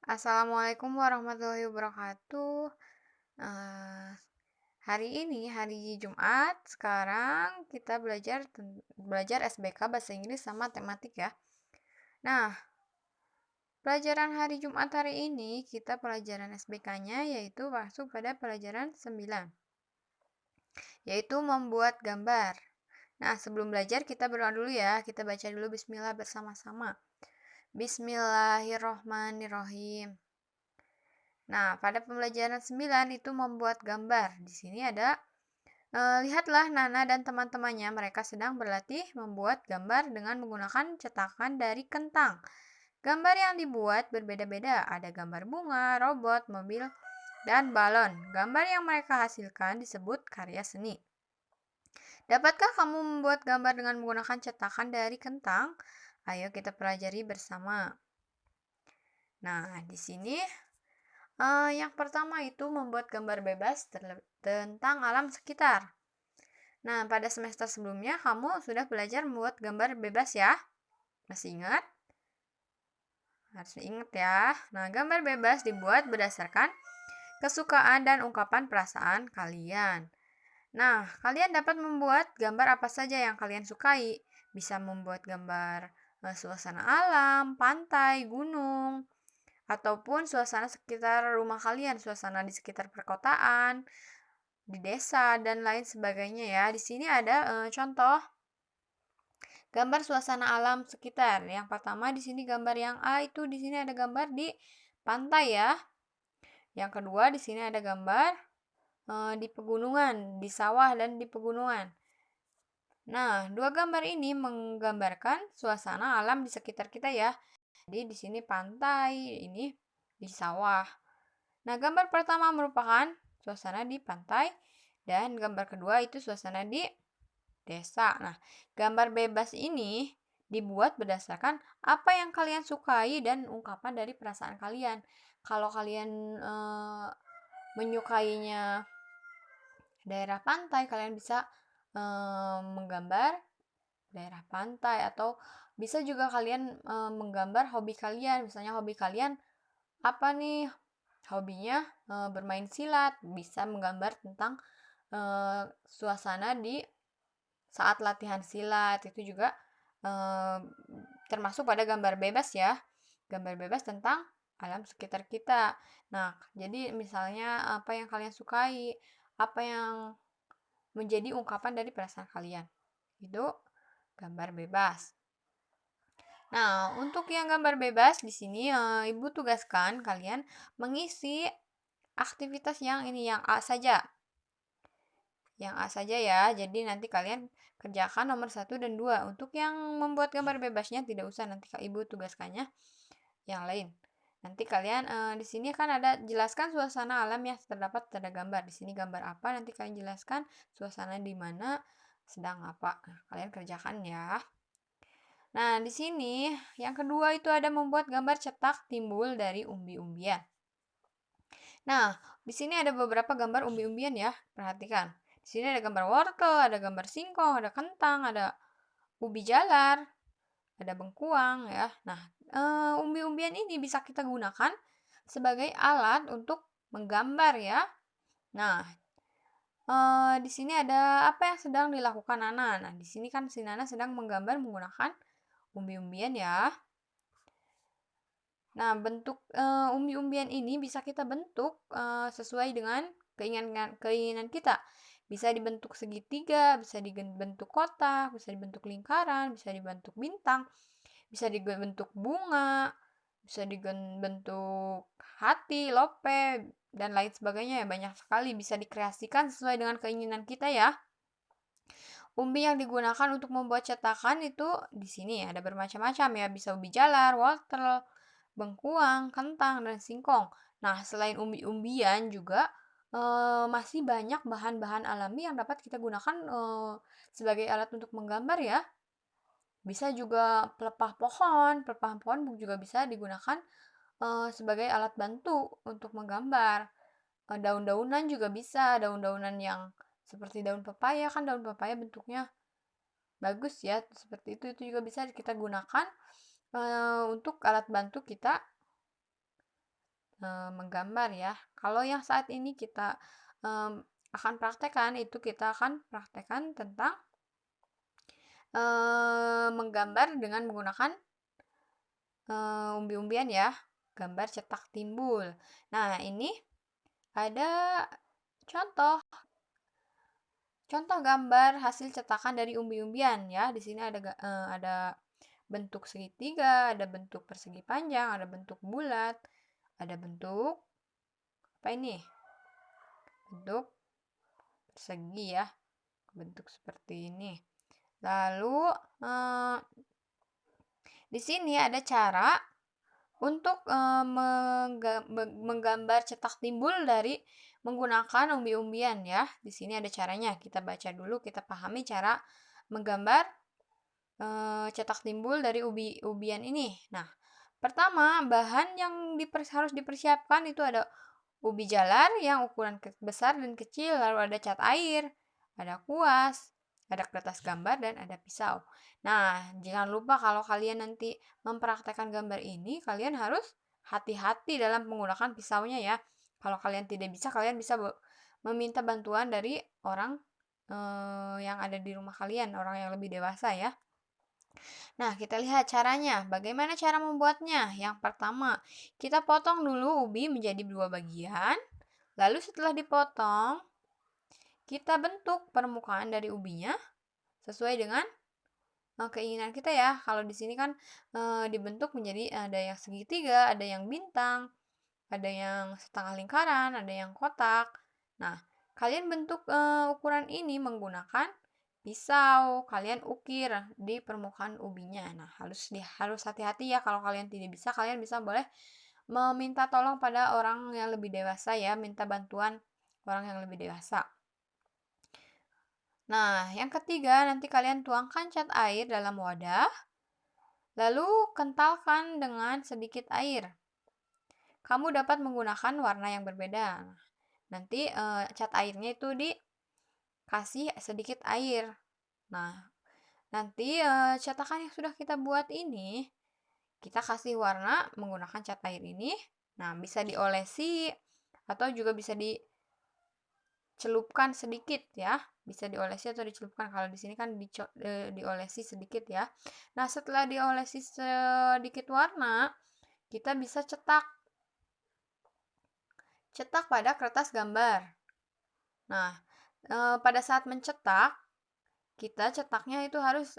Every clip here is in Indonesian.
Assalamualaikum warahmatullahi wabarakatuh. Eh, Hari ini hari Jumat. Sekarang kita belajar SBK Bahasa Inggris sama tematik ya. Nah, pelajaran hari Jumat hari ini kita pelajaran SBK-nya yaitu masuk pada pelajaran 9, yaitu membuat gambar. Nah, sebelum belajar kita berdoa dulu ya. Kita baca dulu bismillah bersama-sama. Bismillahirrohmanirrohim. Nah, pada pembelajaran 9 itu membuat gambar. Di sini ada, lihatlah Nana dan teman-temannya, mereka sedang berlatih membuat gambar dengan menggunakan cetakan dari kentang. Gambar yang dibuat berbeda-beda, ada gambar bunga, robot, mobil, dan balon. Gambar yang mereka hasilkan disebut karya seni. Dapatkah kamu membuat gambar dengan menggunakan cetakan dari kentang? Ayo kita pelajari bersama. Nah, di sini yang pertama itu membuat gambar bebas tentang alam sekitar. Nah, pada semester sebelumnya kamu sudah belajar membuat gambar bebas ya? Masih ingat? Harus ingat ya. Nah, gambar bebas dibuat berdasarkan kesukaan dan ungkapan perasaan kalian. Nah, kalian dapat membuat gambar apa saja yang kalian sukai. Bisa membuat gambar suasana alam, pantai, gunung, ataupun suasana sekitar rumah kalian, suasana di sekitar perkotaan, di desa dan lain sebagainya ya. Di sini ada contoh gambar suasana alam sekitar. Yang pertama di sini gambar yang A itu di sini ada gambar di pantai ya. Yang kedua di sini ada gambar di pegunungan, di sawah dan di pegunungan. Nah, dua gambar ini menggambarkan suasana alam di sekitar kita ya. Jadi di sini pantai, ini di sawah. Nah, gambar pertama merupakan suasana di pantai dan gambar kedua itu suasana di desa. Nah, gambar bebas ini dibuat berdasarkan apa yang kalian sukai dan ungkapan dari perasaan kalian. Kalau kalian menyukainya daerah pantai, kalian bisa menggambar daerah pantai, atau bisa juga kalian menggambar hobi kalian. Misalnya hobi kalian apa nih? Hobinya bermain silat, bisa menggambar tentang suasana di saat latihan silat. Itu juga termasuk pada gambar bebas ya. Gambar bebas tentang alam sekitar kita. Nah, jadi misalnya apa yang kalian sukai, apa yang menjadi ungkapan dari perasaan kalian. Itu gambar bebas. Nah, untuk yang gambar bebas di sini Ibu tugaskan kalian mengisi aktivitas yang ini, yang A saja. Yang A saja ya. Jadi nanti kalian kerjakan nomor 1 dan 2. Untuk yang membuat gambar bebasnya tidak usah, nanti Ibu tugaskannya yang lain. Nanti kalian di sini kan ada jelaskan suasana alam ya, terdapat tanda gambar. Di sini gambar apa, nanti kalian jelaskan suasana di mana, sedang apa. Nah, kalian kerjakan ya. Nah, di sini yang kedua itu ada membuat gambar cetak timbul dari umbi-umbian. Nah, di sini ada beberapa gambar umbi-umbian ya. Perhatikan. Di sini ada gambar wortel, ada gambar singkong, ada kentang, ada ubi jalar, ada bengkuang ya. Nah, umbi-umbian ini bisa kita gunakan sebagai alat untuk menggambar ya. Nah, di sini ada apa yang sedang dilakukan Nana. Nah, di sini kan si Nana sedang menggambar menggunakan umbi-umbian ya. Nah, bentuk umbi-umbian ini bisa kita bentuk sesuai dengan keinginan kita. Bisa dibentuk segitiga, bisa dibentuk kotak, bisa dibentuk lingkaran, bisa dibentuk bintang, bisa dibentuk bunga, bisa dibentuk hati, lope, dan lain sebagainya ya. Banyak sekali bisa dikreasikan sesuai dengan keinginan kita ya. Umbi yang digunakan untuk membuat cetakan itu di sini ada bermacam-macam ya. Bisa ubi jalar, wortel, bengkuang, kentang, dan singkong. Nah, selain umbi-umbian juga masih banyak bahan-bahan alami yang dapat kita gunakan sebagai alat untuk menggambar ya. Bisa juga pelepah pohon juga bisa digunakan sebagai alat bantu untuk menggambar. Daun-daunan juga bisa, daun-daunan yang seperti daun pepaya, kan daun pepaya bentuknya bagus ya, seperti itu juga bisa kita gunakan untuk alat bantu kita menggambar ya. Kalau yang saat ini kita akan praktekkan, itu kita akan praktekkan tentang menggambar dengan menggunakan umbi-umbian ya, gambar cetak timbul. Nah, ini ada contoh gambar hasil cetakan dari umbi-umbian ya. Di sini ada bentuk segitiga, ada bentuk persegi panjang, ada bentuk bulat, ada bentuk apa ini? Bentuk persegi ya, bentuk seperti ini. Lalu di sini ada cara untuk menggambar cetak timbul dari menggunakan umbi-umbian ya. Di sini ada caranya. Kita baca dulu, kita pahami cara menggambar cetak timbul dari ubi-ubian ini. Nah, pertama bahan yang harus dipersiapkan itu ada ubi jalar yang ukuran besar dan kecil, lalu ada cat air, ada kuas, ada kertas gambar, dan ada pisau. Nah, jangan lupa kalau kalian nanti mempraktekkan gambar ini, kalian harus hati-hati dalam menggunakan pisaunya ya. Kalau kalian tidak bisa, kalian bisa meminta bantuan dari orang yang ada di rumah kalian, orang yang lebih dewasa ya. Nah, kita lihat caranya. Bagaimana cara membuatnya? Yang pertama, kita potong dulu ubi menjadi 2 bagian. Lalu setelah dipotong, kita bentuk permukaan dari ubinya sesuai dengan keinginan kita ya. Kalau di sini kan dibentuk menjadi ada yang segitiga, ada yang bintang, ada yang setengah lingkaran, ada yang kotak. Nah, kalian bentuk ukuran ini menggunakan pisau, kalian ukir di permukaan ubinya. Nah, harus hati-hati ya. Kalau kalian tidak bisa, kalian boleh meminta tolong pada orang yang lebih dewasa ya, minta bantuan orang yang lebih dewasa. Nah, yang ketiga, nanti kalian tuangkan cat air dalam wadah, lalu kentalkan dengan sedikit air. Kamu dapat menggunakan warna yang berbeda. Nanti cat airnya itu dikasih sedikit air. Nah, nanti cetakan yang sudah kita buat ini, kita kasih warna menggunakan cat air ini. Nah, bisa diolesi atau juga bisa dicelupkan sedikit ya. Bisa diolesi atau dicelupkan. Kalau di sini kan diolesi sedikit ya. Nah, setelah diolesi sedikit warna, kita bisa cetak pada kertas gambar. Nah, pada saat mencetak, kita cetaknya itu harus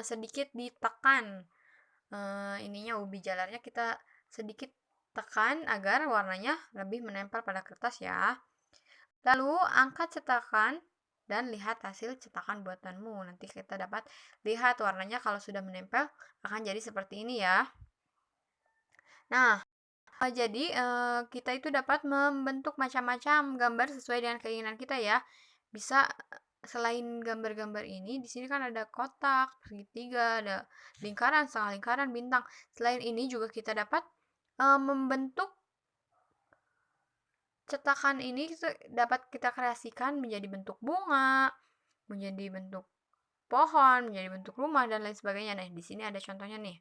sedikit ditekan. Ininya ubi jalarnya kita sedikit tekan agar warnanya lebih menempel pada kertas ya. Lalu angkat cetakan dan lihat hasil cetakan buatanmu. Nanti kita dapat lihat warnanya kalau sudah menempel akan jadi seperti ini ya. Nah, jadi kita itu dapat membentuk macam-macam gambar sesuai dengan keinginan kita ya. Bisa selain gambar-gambar ini, di sini kan ada kotak, segitiga, ada lingkaran, setengah lingkaran, bintang. Selain ini juga kita dapat membentuk cetakan ini dapat kita kreasikan menjadi bentuk bunga, menjadi bentuk pohon, menjadi bentuk rumah dan lain sebagainya. Nah, di sini ada contohnya nih.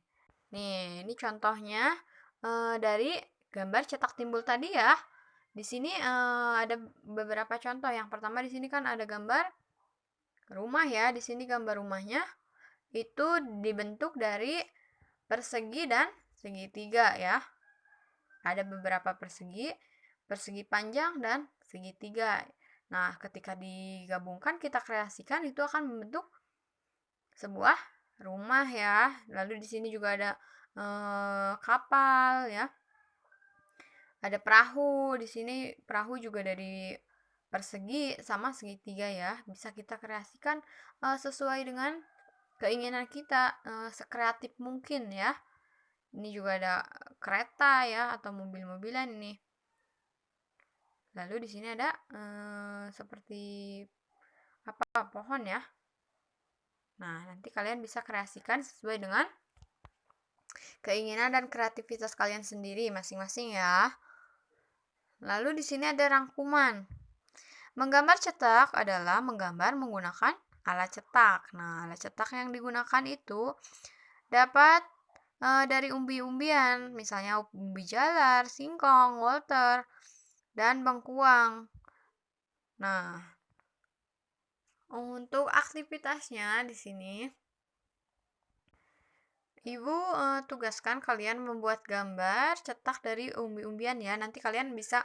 Nih, ini contohnya dari gambar cetak timbul tadi ya. Di sini ada beberapa contoh. Yang pertama di sini kan ada gambar rumah ya. Di sini gambar rumahnya itu dibentuk dari persegi dan segitiga ya. Ada beberapa persegi panjang dan segitiga. Nah, ketika digabungkan kita kreasikan itu akan membentuk sebuah rumah ya. Lalu di sini juga ada kapal ya. Ada perahu. Di sini perahu juga dari persegi sama segitiga ya. Bisa kita kreasikan sesuai dengan keinginan kita, sekreatif mungkin ya. Ini juga ada kereta ya atau mobil-mobilan ini. Lalu di sini ada seperti pohon ya. Nah, nanti kalian bisa kreasikan sesuai dengan keinginan dan kreativitas kalian sendiri masing-masing ya. Lalu di sini ada rangkuman. Menggambar cetak adalah menggambar menggunakan alat cetak. Nah, alat cetak yang digunakan itu dapat dari umbi-umbian, misalnya umbi jalar, singkong, wolter, dan bengkuang. Nah, untuk aktivitasnya di sini, Ibu tugaskan kalian membuat gambar cetak dari umbi-umbian ya. Nanti kalian bisa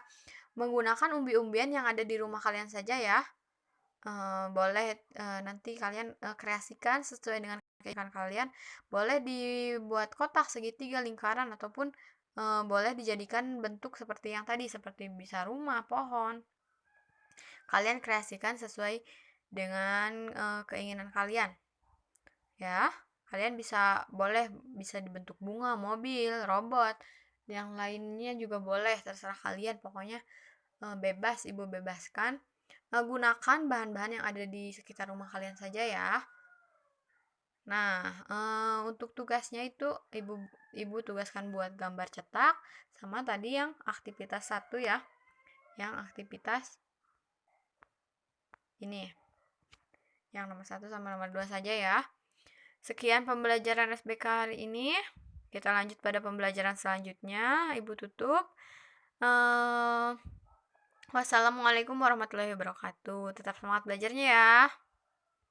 menggunakan umbi-umbian yang ada di rumah kalian saja ya. Boleh nanti kalian kreasikan sesuai dengan keinginan kalian. Boleh dibuat kotak, segitiga, lingkaran, ataupun boleh dijadikan bentuk seperti yang tadi, seperti bisa rumah, pohon. Kalian kreasikan sesuai dengan keinginan kalian ya. Kalian bisa dibentuk bunga, mobil, robot, yang lainnya juga boleh, terserah kalian. Pokoknya bebas, Ibu bebaskan. Gunakan bahan-bahan yang ada di sekitar rumah kalian saja ya. Nah, untuk tugasnya itu Ibu tugaskan buat gambar cetak, sama tadi yang aktivitas 1 ya. Yang aktivitas ini. Yang nomor 1 sama nomor 2 saja ya. Sekian pembelajaran SBK hari ini. Kita lanjut pada pembelajaran selanjutnya. Ibu tutup. Wassalamualaikum warahmatullahi wabarakatuh. Tetap semangat belajarnya ya.